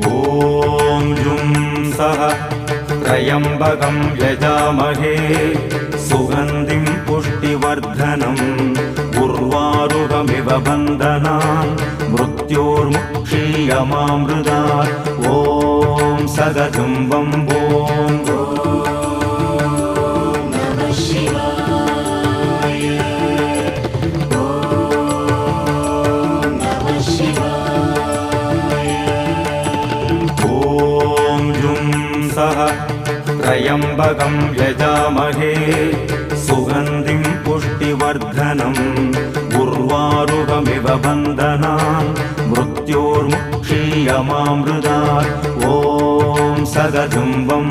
ॐ जुं सः त्र्यम्बकं यजामहे सुगन्धिं पुष्टिवर्धनम् उर्वारुकमिव बन्धनान् मृत्योर्मुक्षीयमामृतात् ॐ सगजुम्बं ॐ त्र्यम्बकं यजामहे सुगन्धिं पुष्टिवर्धनम् उर्वारुकमिव बन्धनान् मृत्योर्मुक्षीयमामृतात् ॐ सगजुम्बं